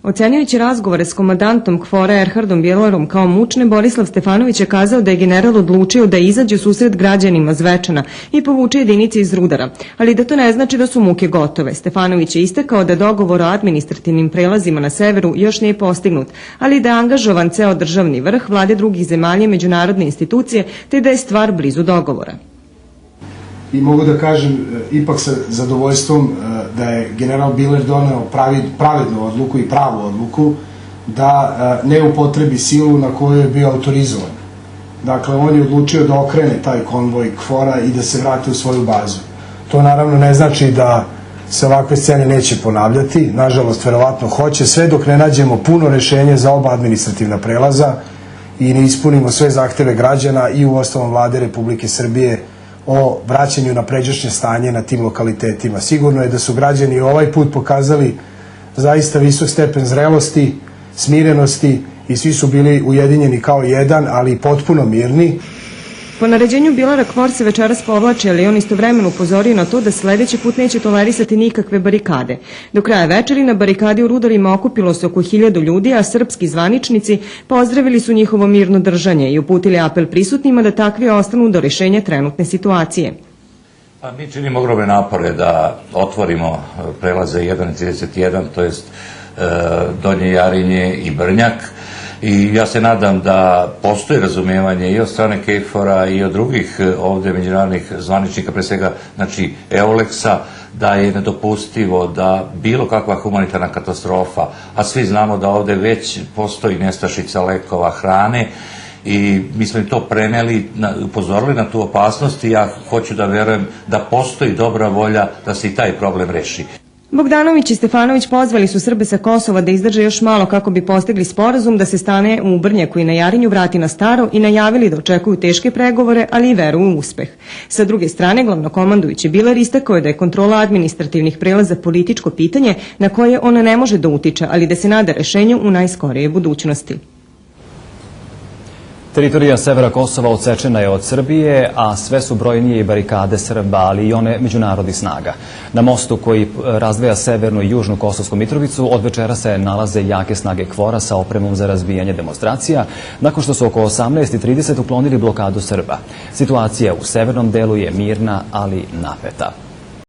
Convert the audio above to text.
Ocenjujući razgovore s komandantom KFOR-a Erhardom Bjelarom kao mučne, Borislav Stefanović je kazao da je general odlučio da izađe u susret građanima Zvečana i povuče jedinice iz Rudara, ali da to ne znači da su muke gotove. Stefanović je istakao da dogovor o administrativnim prelazima na severu još nije postignut, ali da je angažovan ceo državni vrh, vlade drugih zemalja i međunarodne institucije, te da je stvar blizu dogovora. I mogu da kažem ipak sa zadovoljstvom da je general Biler doneo pravednu odluku i pravu odluku da ne upotrebi silu na koju je bio autorizovan. Dakle, on je odlučio da okrene taj konvoj KFOR-a i da se vrati u svoju bazu. To naravno ne znači da se ovakve scene neće ponavljati, nažalost, verovatno hoće, sve dok ne nađemo puno rešenje za oba administrativna prelaza i ne ispunimo sve zahteve građana i u osnovom vlade Republike Srbije o vraćanju na pređašnje stanje na tim lokalitetima. Sigurno je da su građani ovaj put pokazali zaista visok stepen zrelosti, smirenosti i svi su bili ujedinjeni kao jedan, ali potpuno mirni. Po naređenju Bilara KFOR se večeras povlači, ali on istovremeno upozorio na to da sledeći put neće tolerisati nikakve barikade. Do kraja večeri na barikadi u Rudarima okupilo se oko 1000 ljudi, a srpski zvaničnici pozdravili su njihovo mirno držanje i uputili apel prisutnima da takvi ostanu do rešenja trenutne situacije. Mi činimo ogromne napore da otvorimo prelaze 1.31, to jest Donje Jarinje i Brnjak. I ja se nadam da postoji razumijevanje i od strane KFOR-a i od drugih ovde međunarodnih zvaničnika, pre svega, znači EULEX-a, da je nedopustivo da bilo kakva humanitarna katastrofa, a svi znamo da ovde već postoji nestašica lekova, hrane, i mi smo im to preneli, upozorili na tu opasnost i ja hoću da verujem da postoji dobra volja da se i taj problem reši. Bogdanović i Stefanović pozvali su Srbe sa Kosova da izdrže još malo kako bi postigli sporazum da se stane u Brnjaku i na Jarinju vrati na staro i najavili da očekuju teške pregovore, ali i veruju u uspeh. Sa druge strane, glavnokomandujući Biler istakao je da je kontrola administrativnih prelaza političko pitanje na koje ona ne može da utiče, ali da se nada rešenju u najskorijoj budućnosti. Teritorija severa Kosova odsečena je od Srbije, a sve su brojnije i barikade Srba, ali i one međunarodnih snaga. Na mostu koji razdvaja severnu i južnu Kosovsku Mitrovicu od večera se nalaze jake snage KFOR-a sa opremom za razbijanje demonstracija, nakon što su oko 18:30 uklonili blokadu Srba. Situacija u severnom delu je mirna, ali napeta.